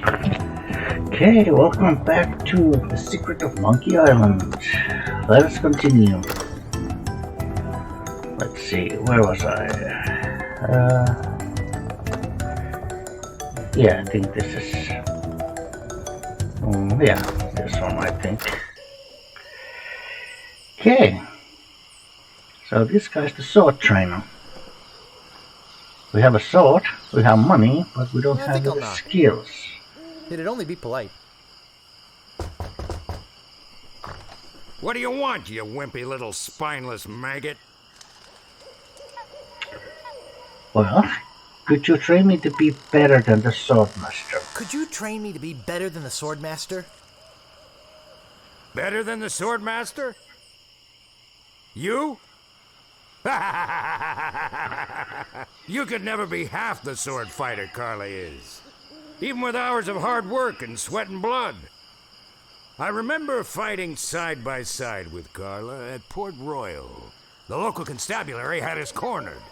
Okay, welcome back to The Secret of Monkey Island. Let us continue. Let's see, where was I? Yeah, I think this is... yeah, this one I think. Okay. So this guy's the sword trainer. We have a sword, we have money, but we don't have the skills. It'd only be polite. What do you want, you wimpy little spineless maggot? Well, could you train me to be better than the swordmaster? Could you train me to be better than the swordmaster? Better than the swordmaster? You? You could never be half the sword fighter Carla is. Even with hours of hard work and sweat and blood. I remember fighting side by side with Carla at Port Royal. The local constabulary had us cornered.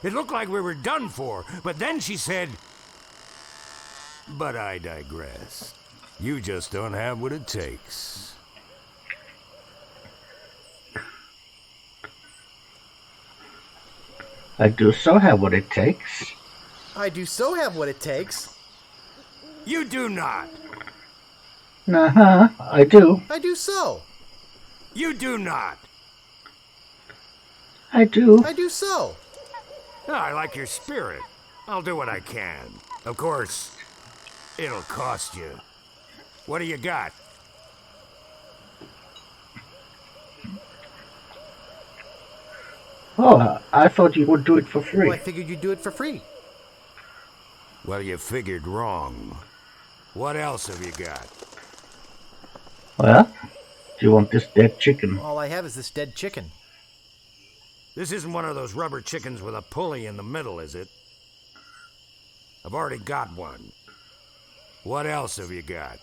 It looked like we were done for, but then she said, "But I digress. You just don't have what it takes." I do so have what it takes. I do so have what it takes. You do not. I do. I do so. You do not. I do. I do so. I like your spirit. I'll do what I can. Of course, it'll cost you. What do you got? Oh, I thought you would do it for free. Well, I figured you'd do it for free. Well, you figured wrong. What else have you got? Well, do you want this dead chicken? All I have is this dead chicken. This isn't one of those rubber chickens with a pulley in the middle, is it? I've already got one. What else have you got?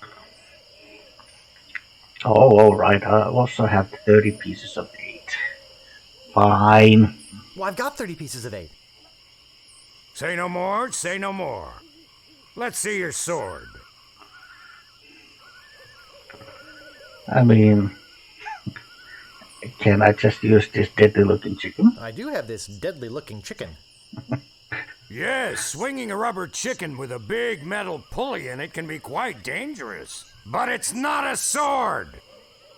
Oh, alright. I also have 30 pieces of 8. Fine. Well, I've got 30 pieces of 8. Say no more, say no more. Let's see your sword. I mean, can I just use this deadly looking chicken? I do have this deadly looking chicken. Yes, swinging a rubber chicken with a big metal pulley in it can be quite dangerous. But it's not a sword.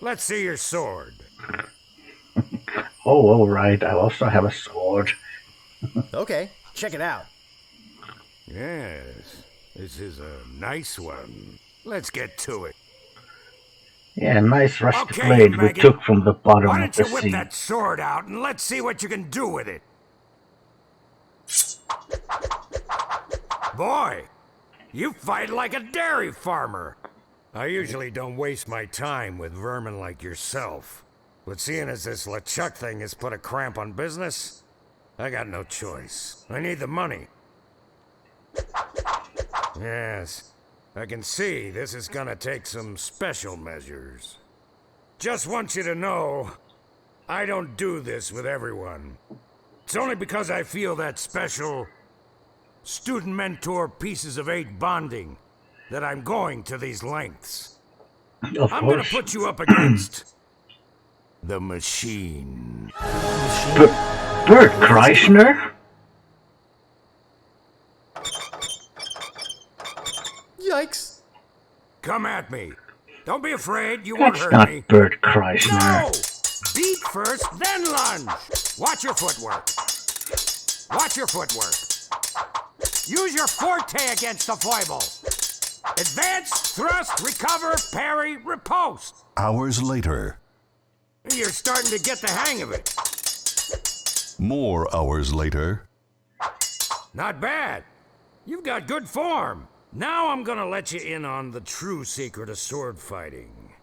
Let's see your sword. Oh, alright. I also have a sword. Okay, check it out. Yes, this is a nice one. Let's get to it. Yeah, nice rusty Okay, blade we maggot. took from the bottom Why of don't the you whip sea. that sword out and let's see what you can do with it. Boy, you fight like a dairy farmer. I usually don't waste my time with vermin like yourself. But seeing as this LeChuck thing has put a cramp on business, I got no choice. I need the money. Yes, I can see this is gonna take some special measures. Just want you to know, I don't do this with everyone. It's only because I feel that special student-mentor pieces of 8 bonding that I'm going to these lengths. Of I'm gonna course. put you up against the machine. Bert Kreischer? Yikes. Come at me. Don't be afraid, you won't That's hurt not me. Bert Kreischer. No! Beat first, then lunge. Watch your footwork. Watch your footwork. Use your forte against the foible. Advance, thrust, recover, parry, riposte. Hours later. You're starting to get the hang of it. More hours later. Not bad. You've got good form. Now I'm gonna let you in on the true secret of sword fighting.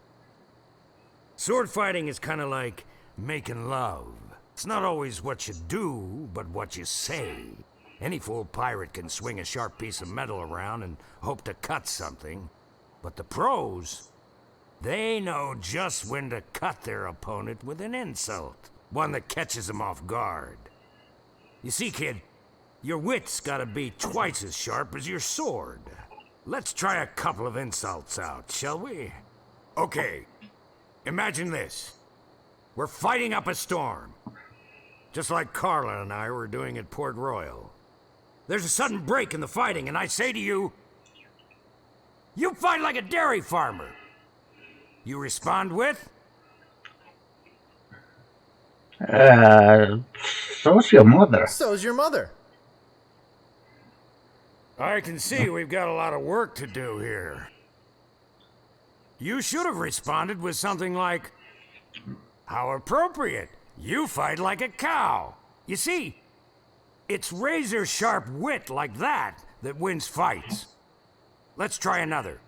Sword fighting is kind of like making love. It's not always what you do, but what you say. Any fool pirate can swing a sharp piece of metal around and hope to cut something. But the pros, they know just when to cut their opponent with an insult. One that catches them off guard. You see, kid, your wit's gotta be twice as sharp as your sword. Let's try a couple of insults out, shall we? Okay, imagine this. We're fighting up a storm. Just like Carla and I were doing at Port Royal. There's a sudden break in the fighting, and I say to you, you fight like a dairy farmer. You respond with? So's your mother. So's your mother. I can see we've got a lot of work to do here. You should have responded with something like, how appropriate. You fight like a cow. You see, it's razor-sharp wit like that that wins fights. Let's try another.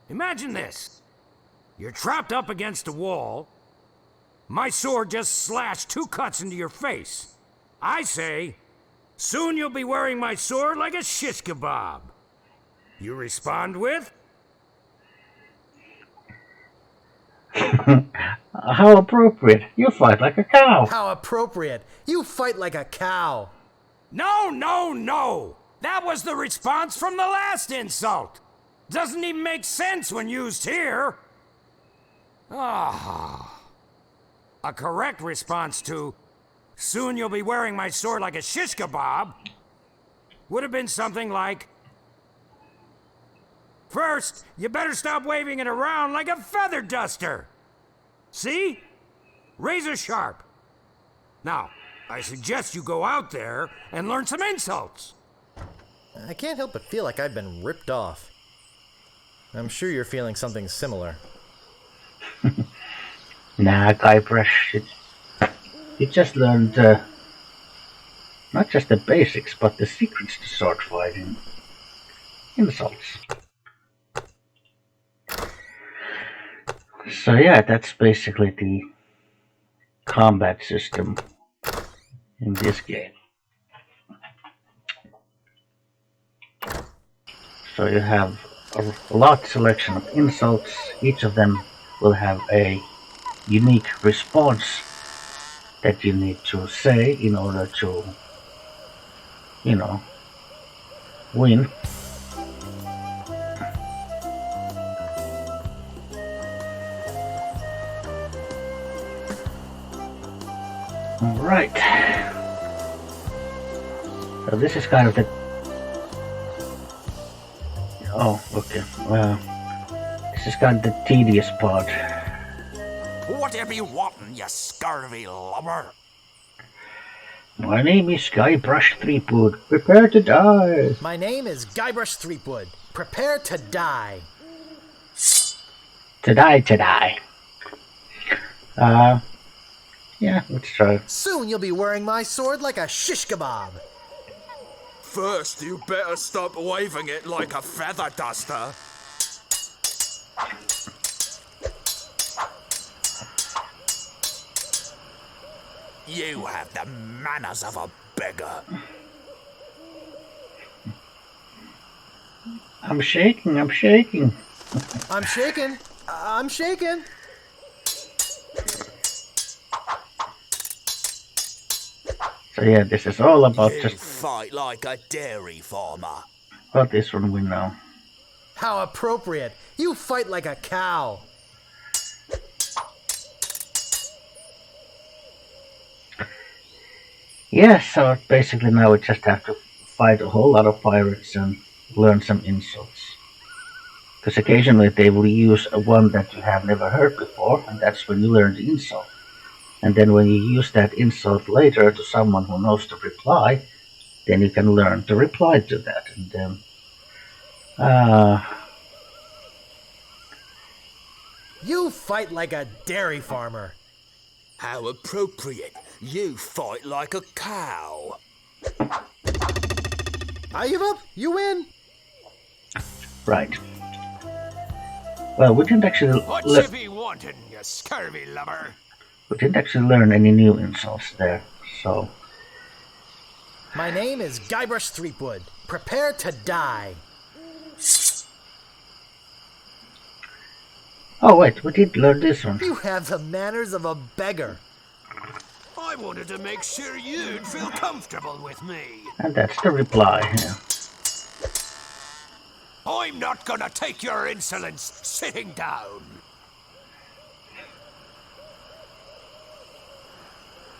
Imagine this. You're trapped up against a wall. My sword just slashed 2 cuts into your face. I say, soon you'll be wearing my sword like a shish kebab. You respond with? How appropriate. You fight like a cow. How appropriate. You fight like a cow. No, no, no! That was the response from the last insult! Doesn't even make sense when used here! Ah. A correct response to, soon you'll be wearing my sword like a shish kebab, would have been something like, first, you better stop waving it around like a feather duster! See? Razor sharp. Now, I suggest you go out there and learn some insults. I can't help but feel like I've been ripped off. I'm sure you're feeling something similar. Nah, Guybrush, you just learned not just the basics, but the secrets to sword fighting. Insults. So yeah, that's basically the combat system in this game. So you have a large selection of insults. Each of them will have a unique response that you need to say in order to, you know, win. Alright. So this is kind of the... Oh, okay. This is kind of the tedious part. Whatever you wantin', you scurvy lubber? My name is Guybrush Threepwood. Prepare to die. My name is Guybrush Threepwood. Prepare to die. To die. Yeah, let's try. Soon you'll be wearing my sword like a shish kebab. First, you better stop waving it like a feather duster. You have the manners of a beggar. I'm shaking. I'm shaking. I'm shaking. So yeah, this is all about You just fight like a dairy farmer. what this one we know. How appropriate. You fight like a cow. Yeah, so basically now we just have to fight a whole lot of pirates and learn some insults. Because occasionally they will use a one that you have never heard before, and that's when you learn the insult. And then when you use that insult later to someone who knows the reply, then you can learn to reply to that. And then, You fight like a dairy farmer. How appropriate. You fight like a cow. I give up. You win. right. Well, we didn't actually What you be wanting, you scurvy lubber? learn any new insults there. So My name is Guybrush Threepwood. Prepare to die. oh wait, we did learn this one. You have the manners of a beggar. I wanted to make sure you'd feel comfortable with me. And that's the reply. Yeah. I'm not gonna take your insolence sitting down.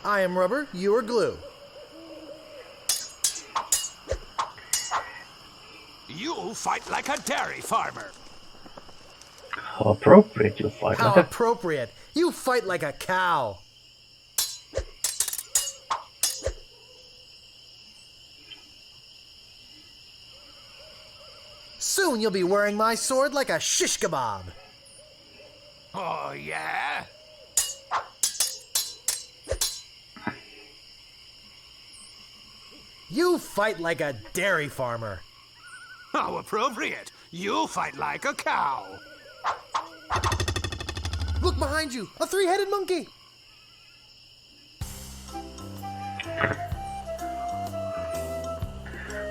I am rubber, you are glue. You fight like a dairy farmer. How appropriate you fight How like a... appropriate. You fight like a cow. Soon you'll be wearing my sword like a shish kebab. Oh, yeah? You fight like a dairy farmer. How appropriate. You fight like a cow. Look behind you, a three-headed monkey.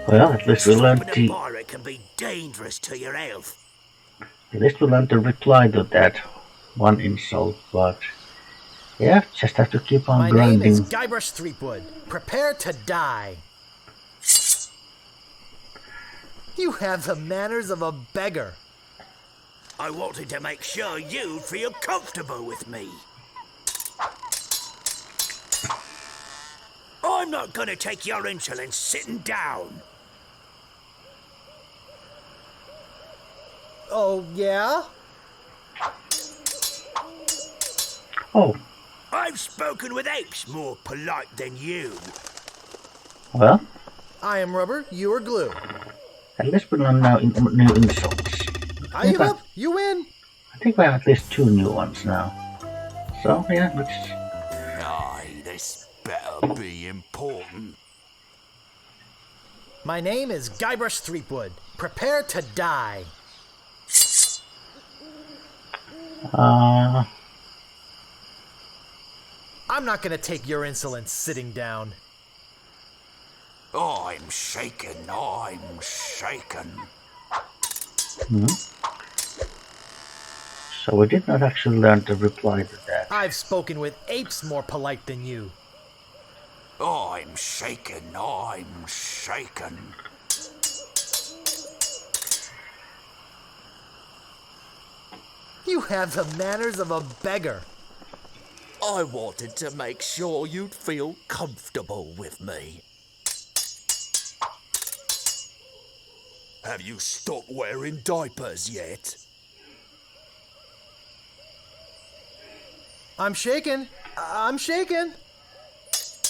Well, at least we learned Stopping a to... pirate can be dangerous to your health. At least we learned to reply to that one insult, but... Yeah, just have to keep on My grinding. name is Guybrush Threepwood. Prepare to die. You have the manners of a beggar. I wanted to make sure you'd feel comfortable with me. I'm not gonna take your insolence sitting down. Oh, yeah? Oh, I've spoken with apes more polite than you. well, I am rubber, you are glue. at least we learned now new insults. I give up, you win. I think we have at least 2 new ones now. So, yeah, let's... Aye, this better be important. My name is Guybrush Threepwood. Prepare to die. I'm not gonna take your insolence sitting down. I'm shaken, I'm shaken. So we did not actually learn to reply to that. I've spoken with apes more polite than you. I'm shaken, I'm shaken. You have the manners of a beggar. I wanted to make sure you'd feel comfortable with me. Have you stopped wearing diapers yet? I'm shaken. I'm shaken.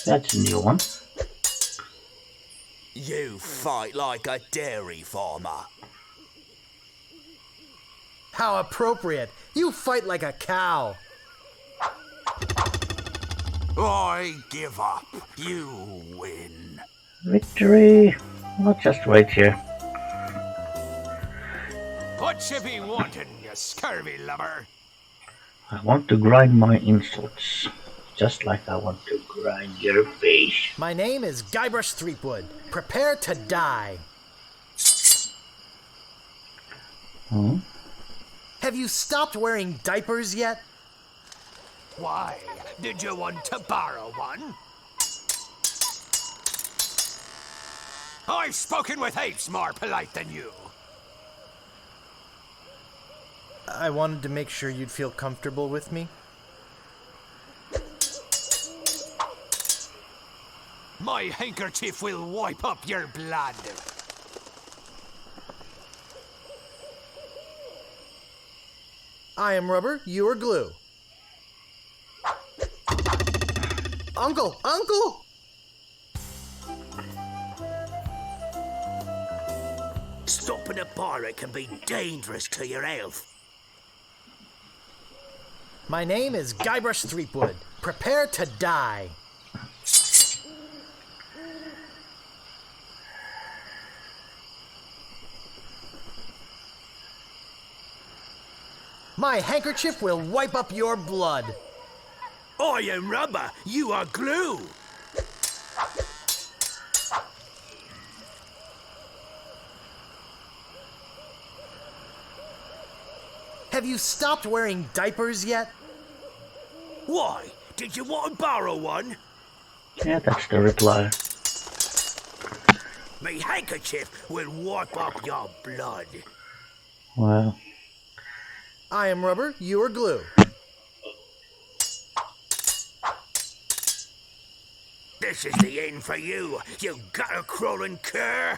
That's a new one. You fight like a dairy farmer. How appropriate. You fight like a cow. I give up. You win. Victory! Well, just wait here. What you be wanting, you scurvy lubber? I want to grind my insults. Just like I want to grind your face. My name is Guybrush Threepwood. Prepare to die. Hmm? Have you stopped wearing diapers yet? Why? Did you want to borrow one? I've spoken with apes more polite than you. I wanted to make sure you'd feel comfortable with me. My handkerchief will wipe up your blood. I am rubber, you are glue. Uncle! Uncle! Stopping a pirate can be dangerous to your health. My name is Guybrush Threepwood. Prepare to die. My handkerchief will wipe up your blood. I am rubber, you are glue. Have you stopped wearing diapers yet? Why? Did you want to borrow one? Yeah, that's the reply. Me handkerchief will wipe up your blood. Well, I am rubber, you are glue. This is the end for you, you gutter-crawling cur!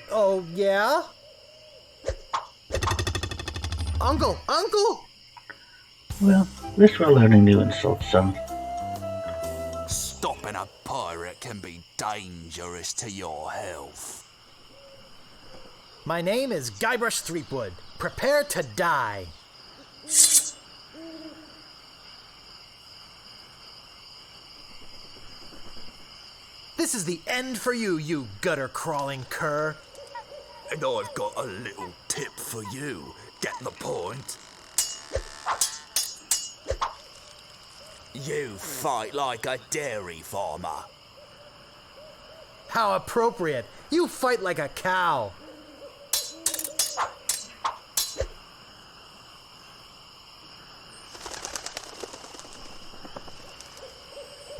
Oh, yeah? Uncle! Uncle! well, at least we're learning new insults, son. Stopping a pirate can be dangerous to your health. My name is Guybrush Threepwood. Prepare to die. This is the end for you, you gutter-crawling cur. And I've got a little tip for you. Get the point? You fight like a dairy farmer. How appropriate. You fight like a cow.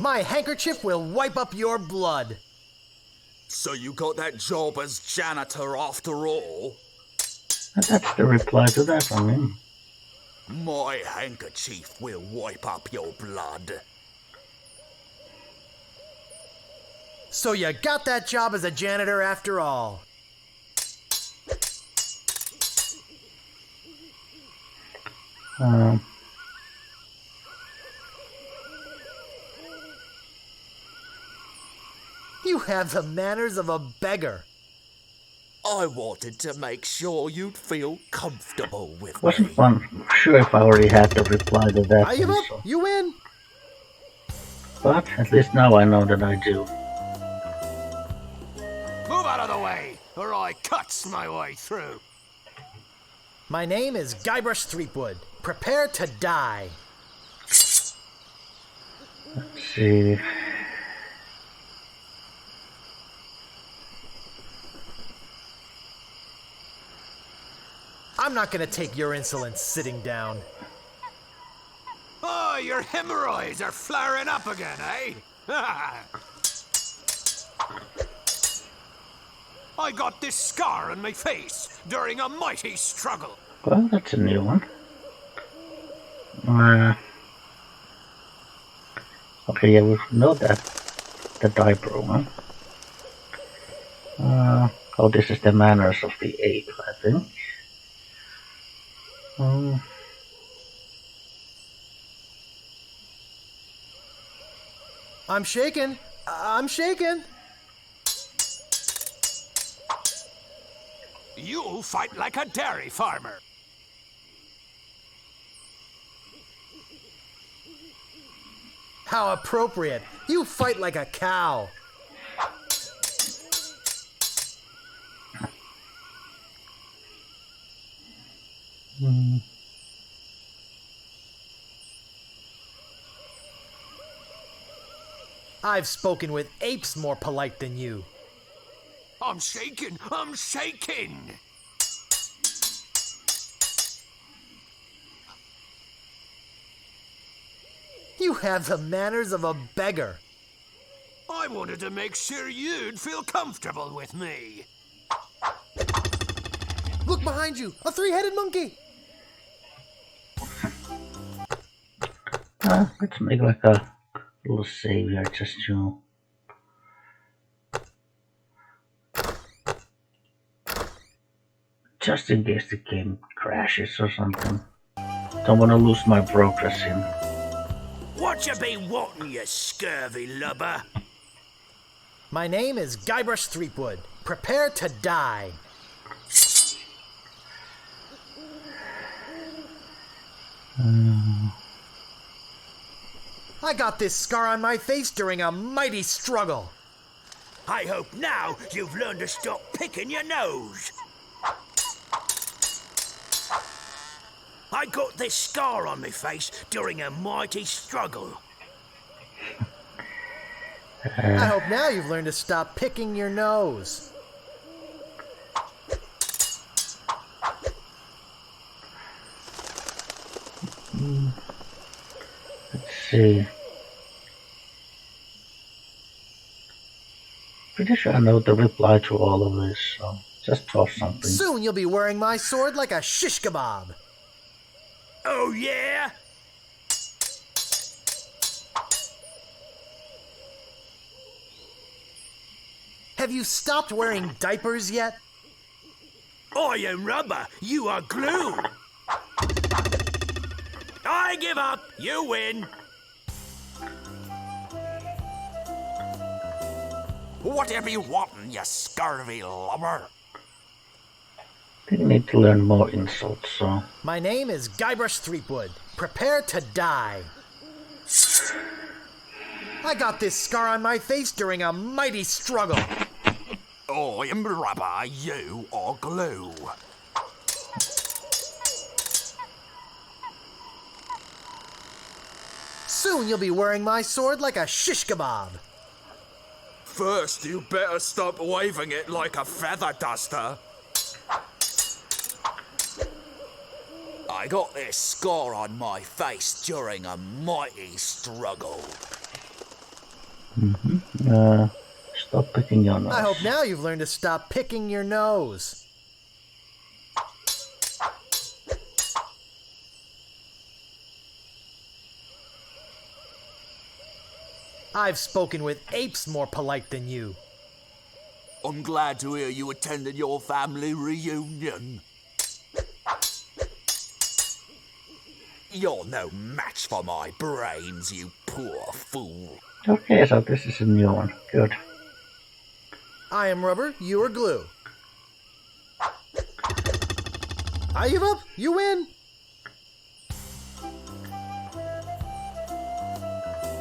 My handkerchief will wipe up your blood. So you got that job as janitor after all? And that's the reply to that from him. My handkerchief will wipe up your blood. So you got that job as a janitor after all. You have the manners of a beggar. I wanted to make sure you'd feel comfortable with Wasn't me. fun. I'm sure if I already had the reply to that I give one, up. so. You win. But at least now I know that I do. Move out of the way, or I cuts my way through. My name is Guybrush Threepwood. Prepare to die. Let's see. I'm not gonna take your insolence sitting down. Oh, your hemorrhoids are flaring up again, eh? I got this scar on my face during a mighty struggle. Well, that's a new one. Okay, yeah, we know that. The diaper one. Oh, this is the manners of the ape, I think. I'm shaking. I'm shaking. You fight like a dairy farmer. How appropriate. You fight like a cow. I've spoken with apes more polite than you. I'm shaking. I'm shaking. You have the manners of a beggar. I wanted to make sure you'd feel comfortable with me. Look behind you. A three-headed monkey. Let's make like a little save here, just to... Just in case the game crashes or something. Don't want to lose my progress in. What you be wanting, you scurvy lubber? My name is Guybrush Threepwood. Prepare to die. I got this scar on my face during a mighty struggle. I hope now you've learned to stop picking your nose. I got this scar on my face during a mighty struggle. I hope now you've learned to stop picking your nose. Let's see. Pretty sure I know the reply to all of this, so Just toss something. Soon you'll be wearing my sword like a shish kebab. Oh, yeah? Have you stopped wearing diapers yet? I am rubber, you are glue. I give up, you win. Whatever you wantin', you scurvy lubber. Didn't need to learn more insults, so. My name is Guybrush Threepwood. Prepare to die. I got this scar on my face during a mighty struggle. I am rubber, you are glue. Soon you'll be wearing my sword like a shish kebab. First, you better stop waving it like a feather duster. I got this scar on my face during a mighty struggle. Stop picking your nose. I hope now you've learned to stop picking your nose. I've spoken with apes more polite than you. I'm glad to hear you attended your family reunion. You're no match for my brains, you poor fool. Okay, so this is a new one. Good. I am rubber, you are glue. I give up, you win.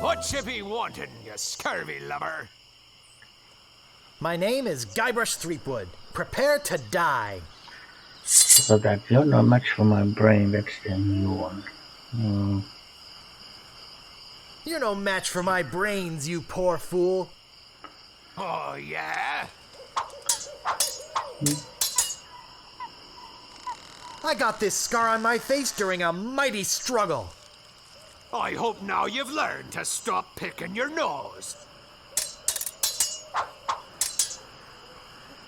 What you be wanting, you scurvy lubber? My name is Guybrush Threepwood. Prepare to die. So that you're no match for my brain, that's the new one. You're no match for my brains, you poor fool. Oh, yeah? I got this scar on my face during a mighty struggle. I hope now you've learned to stop picking your nose.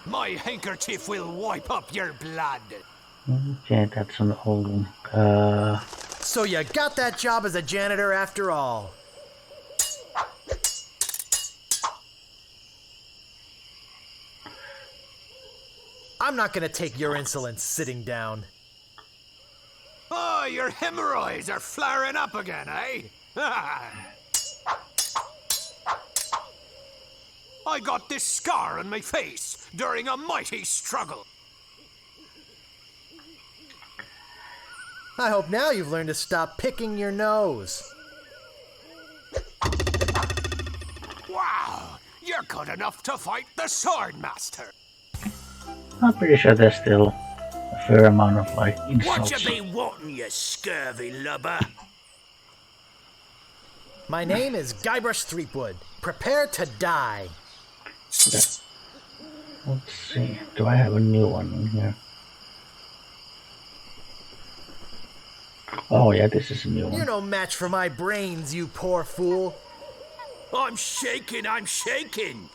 My handkerchief will wipe up your blood. Okay, that's an old one. So you got that job as a janitor after all. I'm not gonna take your insolence sitting down. Oh, your hemorrhoids are flaring up again, eh? I got this scar on my face during a mighty struggle. I hope now you've learned to stop picking your nose. Wow, you're good enough to fight the Sword Master. I'm pretty sure there's still a fair amount of like insults. What you be wanting, you scurvy lubber? My name is Guybrush Threepwood. Prepare to die. Let's see. Do I have a new one in here? Oh yeah, this is a new one. You're no match for my brains, you poor fool. I'm shaking, I'm shaking.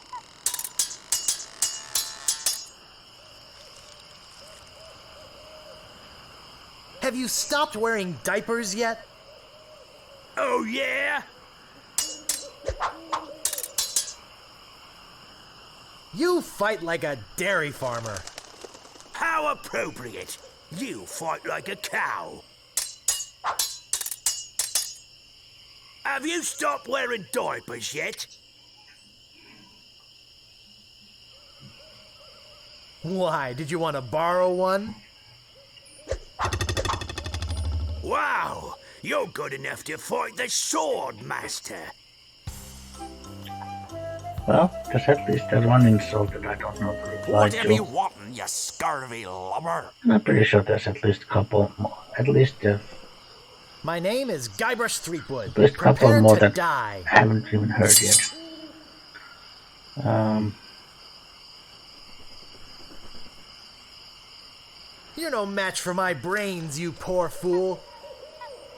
Have you stopped wearing diapers yet? Oh, yeah? You fight like a dairy farmer. How appropriate. You fight like a cow. Have you stopped wearing diapers yet? Why, did you want to borrow one? Wow, you're good enough to fight the Sword Master. Well, there's at least that one insult that I don't know to reply Whatever you to. wantin', you scurvy lubber. And I'm pretty sure there's at least a couple more. At least My name is Guybrush Threepwood. There's a couple Prepare more to that die. I haven't even heard yet. You're no match for my brains, you poor fool.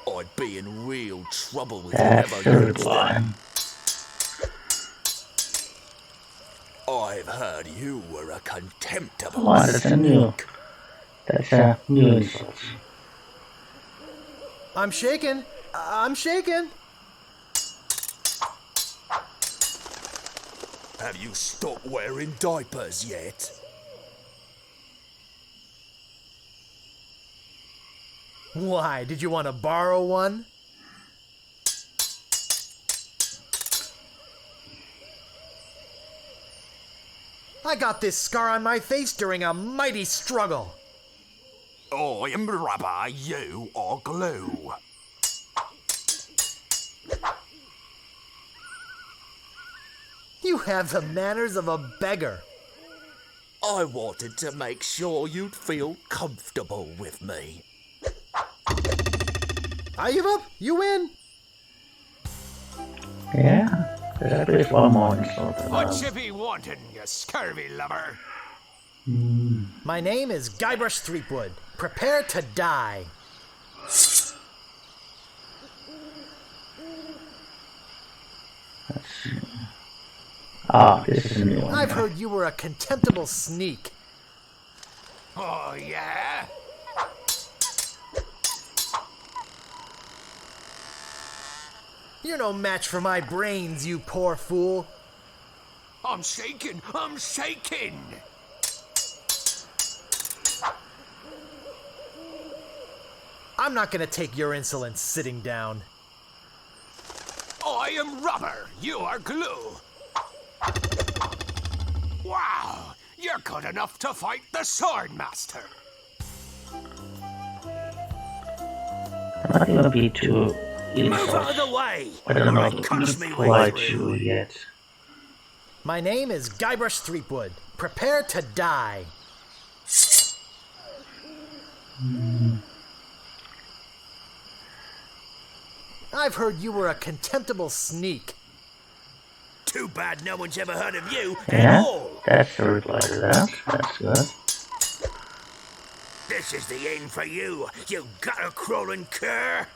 I'd be in real trouble with That whoever third used line. them. I've heard you were a contemptible What? That's a new insult. I'm shaken. I'm shaken. Have you stopped wearing diapers yet? Why? Did you want to borrow one? I got this scar on my face during a mighty struggle. I am rubber, you are glue. You have the manners of a beggar. I wanted to make sure you'd feel comfortable with me. I give up. You win. Yeah? There's at least one more insult. What you be wanting, you scurvy lubber? My name is Guybrush Threepwood. Prepare to die. Ah, this is a new one. I've heard you were a contemptible sneak. Oh, yeah? You're no match for my brains, you poor fool. I'm shaking! I'm shaking! I'm not gonna take your insolence sitting down. I am rubber, you are glue. Wow, you're good enough to fight the sword master. I'm not gonna be too Move out of insults. the way, I don't or know I'll if punch it's me way quite through. true yet. My name is Guybrush Threepwood. Prepare to die. I've heard you were a contemptible sneak. Too bad no one's ever heard of you at Yeah? all. That's the reply to that. That's good. This is the end for you, you gutter-crawling cur.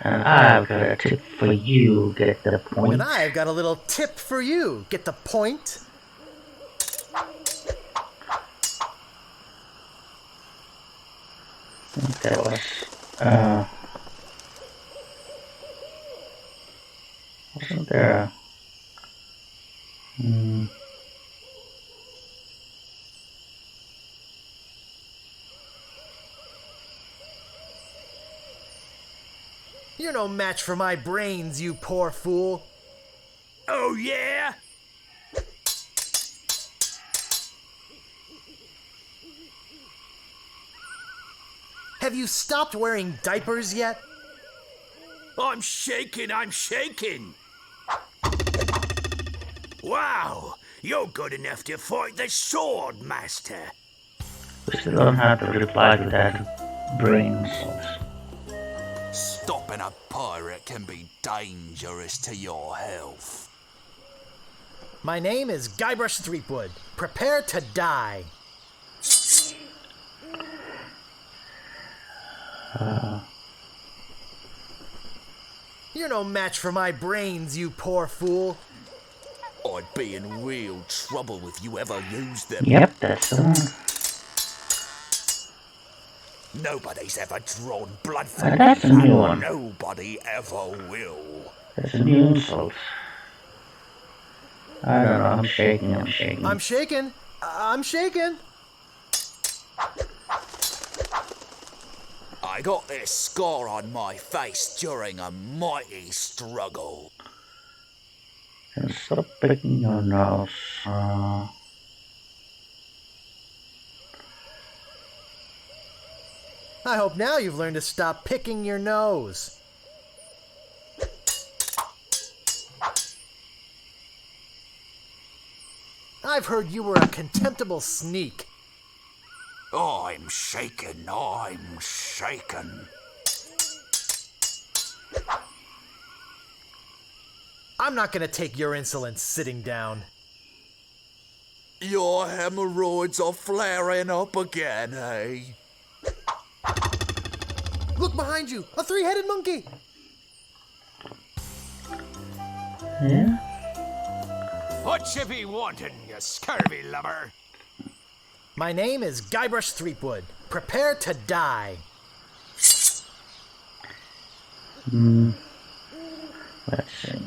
And I've got a tip for you, get the point. And I've got a little tip for you. Get the point? That was, wasn't there, You're no match for my brains, you poor fool. Oh, yeah? Have you stopped wearing diapers yet? I'm shaking, I'm shaking. Wow, you're good enough to fight the sword master. we still don't have to reply to that brain insult. Stopping a pirate can be dangerous to your health. My name is Guybrush Threepwood. Prepare to die. You're no match for my brains, you poor fool. I'd be in real trouble if you ever used them. Yep, that's the one. Nobody's ever drawn blood And from that's a me, new and one. nobody ever will. That's a new insult. I don't know, I'm shaking. I'm shaken. I'm shaken. I got this scar on my face during a mighty struggle. And stop picking your nose. I hope now you've learned to stop picking your nose. I've heard you were a contemptible sneak. I'm shaking, I'm shaking. I'm not gonna take your insolence sitting down. Your hemorrhoids are flaring up again, eh? Look behind you! A three-headed monkey! Yeah? What you be wanting, you scurvy lubber? My name is Guybrush Threepwood. Prepare to die. Let's see.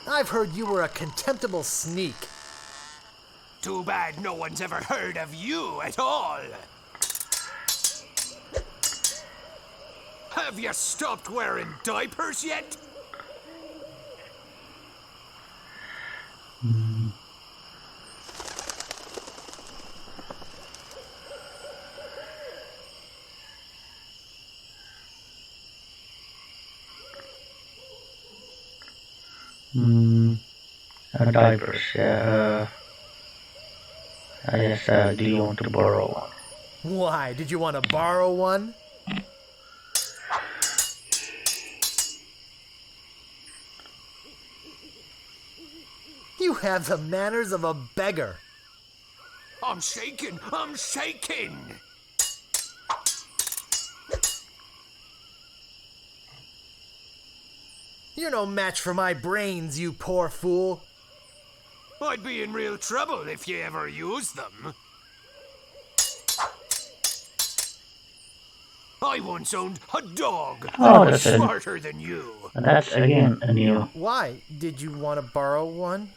I've heard you were a contemptible sneak. Too bad no one's ever heard of you at all. Have you stopped wearing diapers yet? Diapers, yeah. Yes, do you want to borrow one? Why, did you want to borrow one? You have the manners of a beggar. I'm shaking! I'm shaking! You're no match for my brains, you poor fool. I'd be in real trouble if you ever used them. I once owned a dog that Oh, was that's smarter than you. That's again a new. Why? Did you want to borrow one?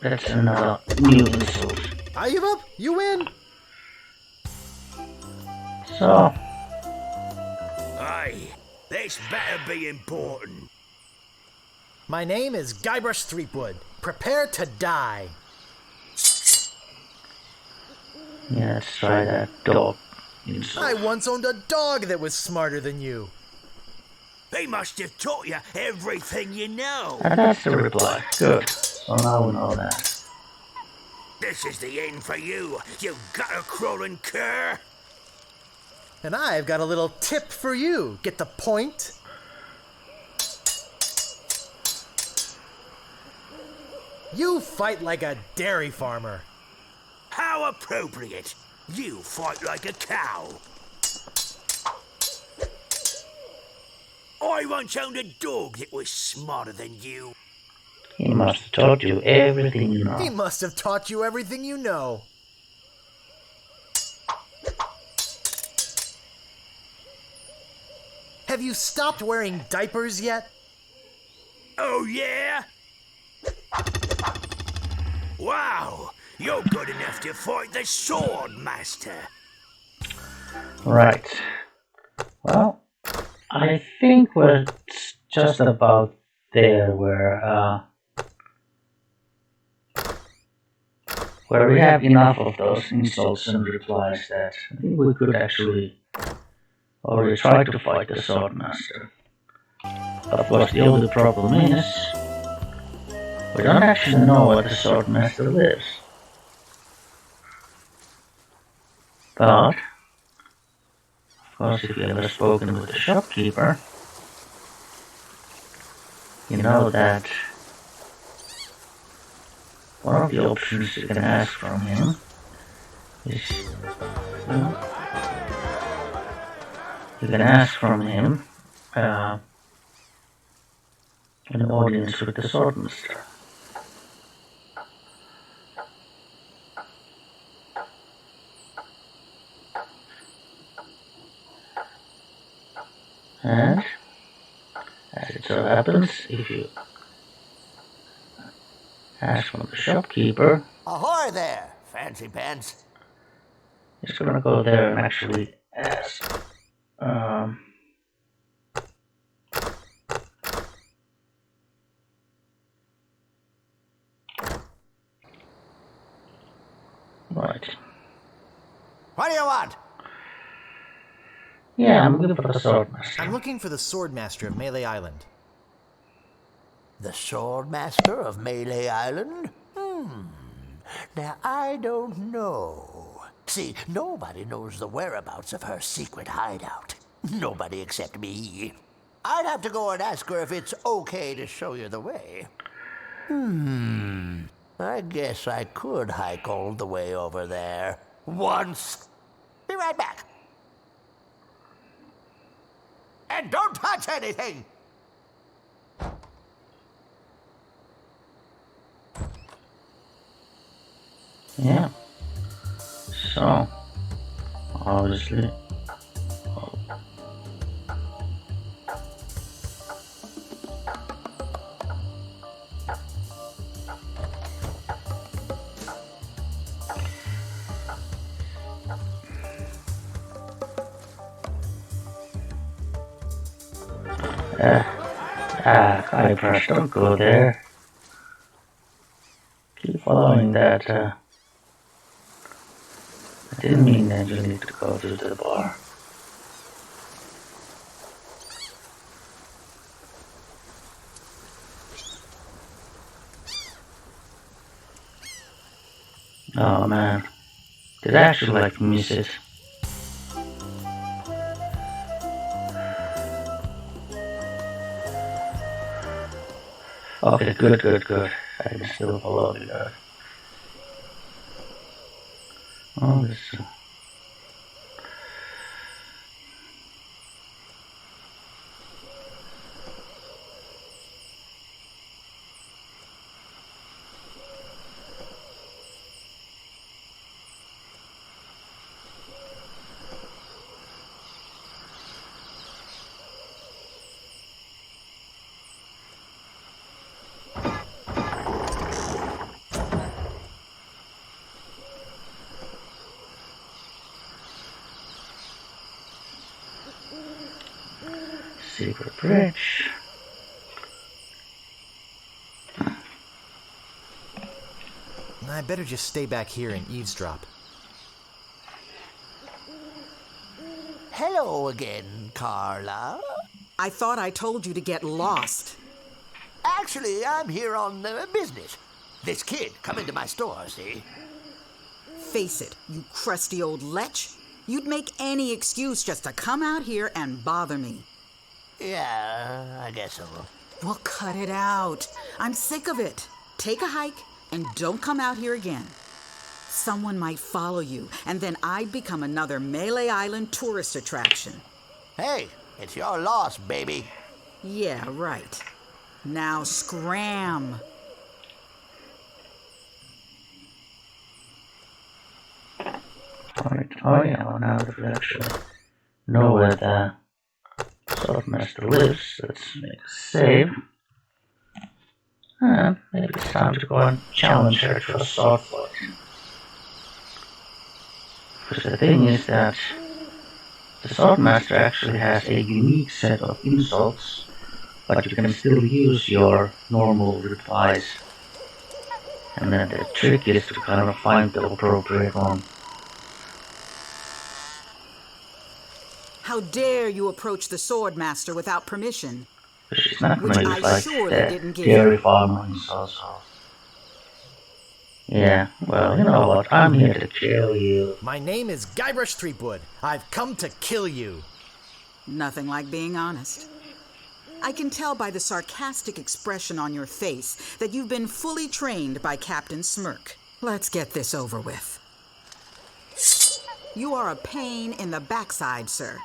That's another new insult. I give up. You win. So, Aye, this better be important. My name is Guybrush Threepwood. Prepare to die. yeah, let's try that dog insult. I once owned a dog that was smarter than you. They must have taught you everything you know. And that's the reply. Good. So now we know that. This is the end for you, you gutter-crawling cur. And I've got a little tip for you. Get the point? You fight like a dairy farmer. How appropriate. You fight like a cow. I once owned a dog that was smarter than you. He must have taught you everything you He know. must have taught you everything you know. Have you stopped wearing diapers yet? Oh, yeah? Wow, you're good enough to fight the sword master. Right. Well, I think we're just about there where we have enough of those insults and replies that I think we could actually already try to fight the swordmaster. But of course, the only problem is we don't actually know where the swordmaster lives. But of course, if you ever spoken with the shopkeeper, you know that one of the options you can ask from him is you can ask from him an audience with the swordmaster. And as it so happens, if you ask from the shopkeeper, Ahoy there, fancy pants. he's gonna go there and actually ask. Right. What do you want? Yeah, I'm looking for the swordmaster. I'm looking for the Swordmaster of Melee Island. The Swordmaster of Melee Island? Now, I don't know. See, nobody knows the whereabouts of her secret hideout. Nobody except me. I'd have to go and ask her if it's okay to show you the way. I guess I could hike all the way over there. Once. Be right back. And don't touch anything! Yeah. So, obviously. Guybrush, don't go there. Keep following that. I didn't mean that you need to go to the bar. Oh man, did I actually miss it? Okay, good. I can still follow you. Oh, this. Secret bridge. I better just stay back here and eavesdrop. Hello again, Carla. I thought I told you to get lost. Actually, I'm here on business. This kid come into my store, see? Face it, you crusty old lech. You'd make any excuse just to come out here and bother me. Yeah, I guess so. Well, cut it out. I'm sick of it. Take a hike and don't come out here again. Someone might follow you, and then I'd become another Melee Island tourist attraction. Hey, it's your loss, baby. Yeah, right. Now scram. Alright, oh yeah, now that we actually know where the Swordmaster lives, let's make a save. And maybe it's time to go and challenge her to a sword fight. Because the thing is that the Swordmaster actually has a unique set of insults, but you can still use your normal replies. And then the trick is to kind of find the appropriate one. How dare you approach the Swordmaster without permission? She's not Which gonna I use like surely the didn't give dairy you. farmer insults. Yeah, well, you know what? I'm here to kill you. My name is Guybrush Threepwood. I've come to kill you. Nothing like being honest. I can tell by the sarcastic expression on your face that you've been fully trained by Captain Smirk. Let's get this over with. You are a pain in the backside, sir.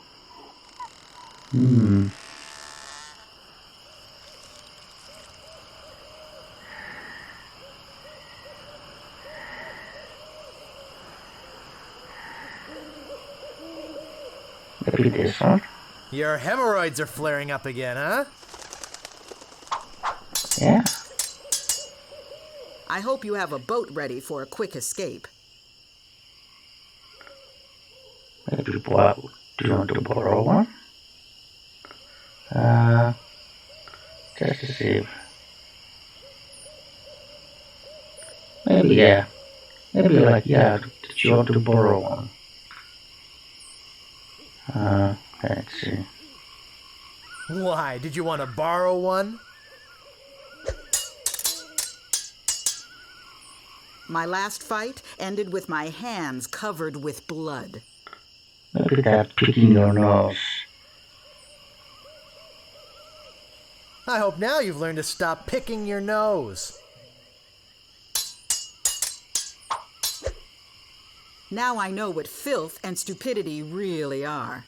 Maybe this one? Your hemorrhoids are flaring up again, huh? Yeah. I hope you have a boat ready for a quick escape. Maybe do you want to borrow one? Just to see. Maybe yeah. Maybe yeah, did you want to borrow one? Let's see. Why? Did you want to borrow one? My last fight ended with my hands covered with blood. Maybe that picking your nose. I hope now you've learned to stop picking your nose. Now I know what filth and stupidity really are.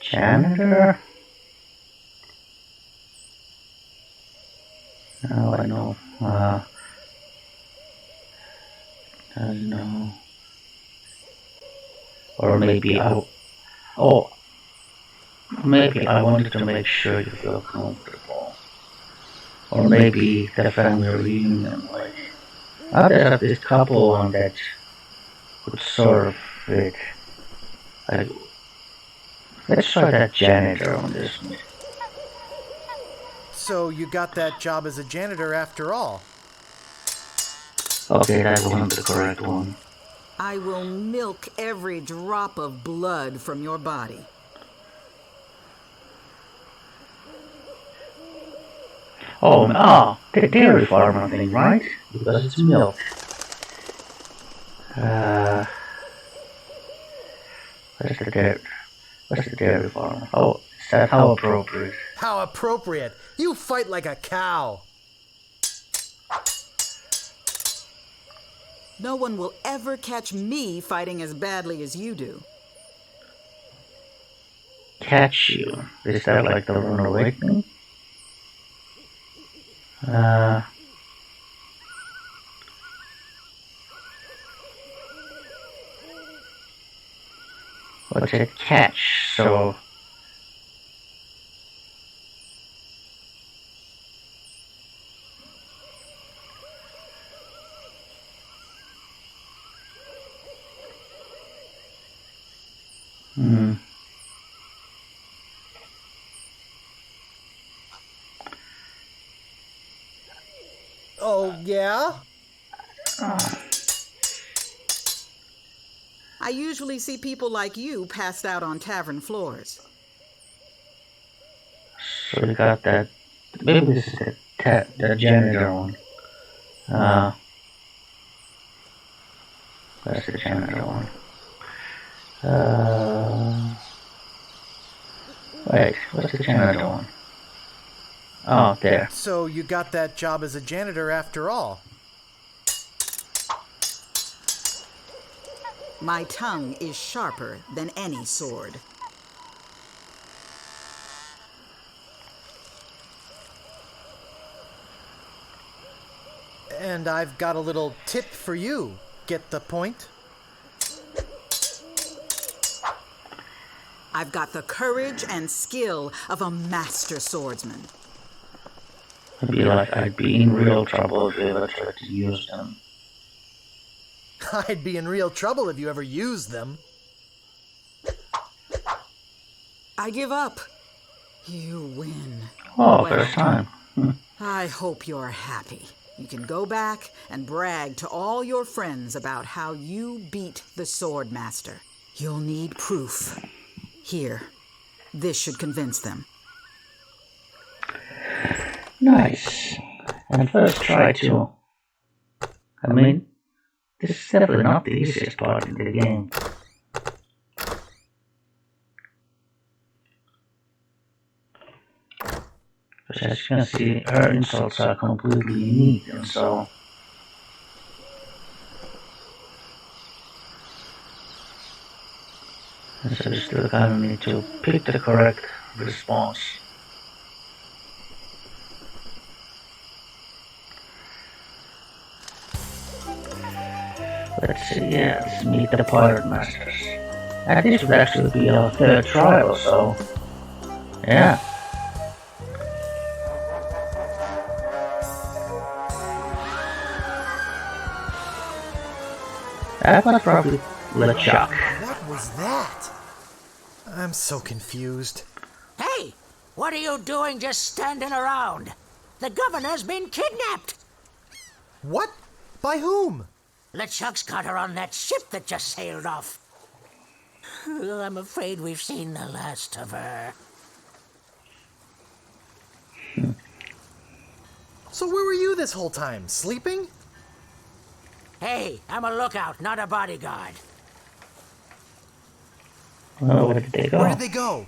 Janitor? Now I know. I don't know. Or maybe maybe I wanted to make sure you feel comfortable. Or maybe the family reunion, like, there's this couple on that could sort of fit. Like, let's try that janitor on this one. So you got that job as a janitor after all. Okay, that wasn't the correct one. I will milk every drop of blood from your body. The dairy farmer thing, right? Because it's milk. Where's the dairy farmer? Oh, is that how appropriate? How appropriate! You fight like a cow! No one will ever catch me fighting as badly as you do. Catch you? Is that like the Rune Awakening? What's it catch? So Oh, yeah? I usually see people like you passed out on tavern floors. So you got that. Maybe this is the janitor one. That's the janitor one. Wait, what's the janitor one? Oh, there. So you got that job as a janitor after all. My tongue is sharper than any sword. And I've got a little tip for you. Get the point? I've got the courage and skill of a master swordsman. I'd be in real trouble if you ever tried to use them. I'd be in real trouble if you ever used them. I give up. You win. Oh, first time. I hope you're happy. You can go back and brag to all your friends about how you beat the Swordmaster. You'll need proof. Here, this should convince them. Nice. And first try to... I mean, this is definitely not the easiest part in the game. Because as you can see, her insults are completely unique, and so... And so you still kind of need to pick the correct response. Let's see, yeah, let's meet the Pirate Masters. And this would actually be our third trial, so... Yeah. That was probably LeChuck. What was that? I'm so confused. Hey, what are you doing just standing around? The governor's been kidnapped. What? By whom? LeChuck's got her on that ship that just sailed off. I'm afraid we've seen the last of her. So where were you this whole time? Sleeping? Hey, I'm a lookout, not a bodyguard. Well, where did they go? Where did they go?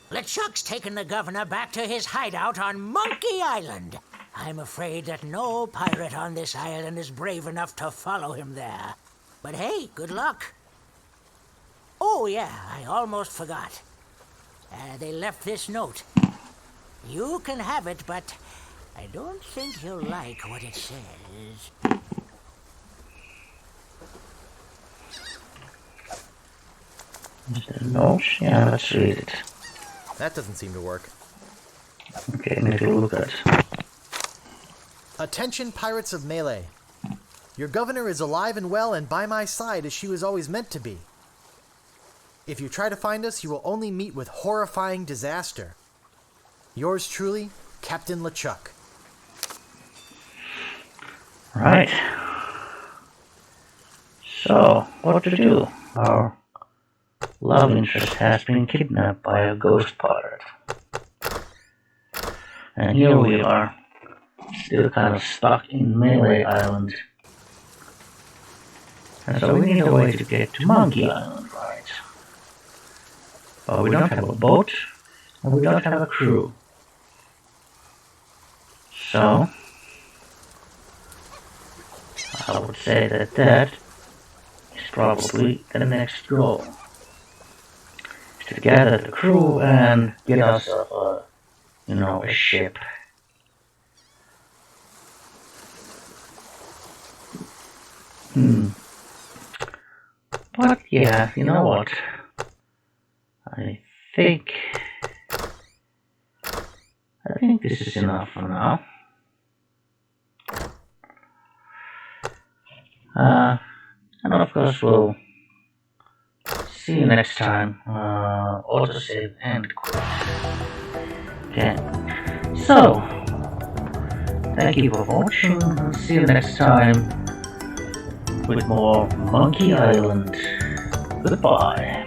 LeChuck's taken the governor back to his hideout on Monkey Island. I'm afraid that no pirate on this island is brave enough to follow him there. But hey, good luck. Oh yeah, I almost forgot. They left this note. You can have it, but I don't think you'll like what it says. No? Yeah, let's read it. That doesn't seem to work. Okay, I need to look at it. Attention, pirates of Melee. Your governor is alive and well and by my side as she was always meant to be. If you try to find us, you will only meet with horrifying disaster. Yours truly, Captain LeChuck. Right. So, what to do? Our love interest has been kidnapped by a ghost pirate. And here we are, still kind of stuck in Melee Island. And so we need a way to get to Monkey Island, right? But we don't have a boat, and we don't have a crew. So, I would say that that is probably the next goal. Is to gather the crew and get ourselves a ship. But yeah, you know what? I think this is enough for now. And of course we'll see you next time. Autosave and quit. Okay. So, thank you for watching. See you next time with more Monkey Island. Goodbye.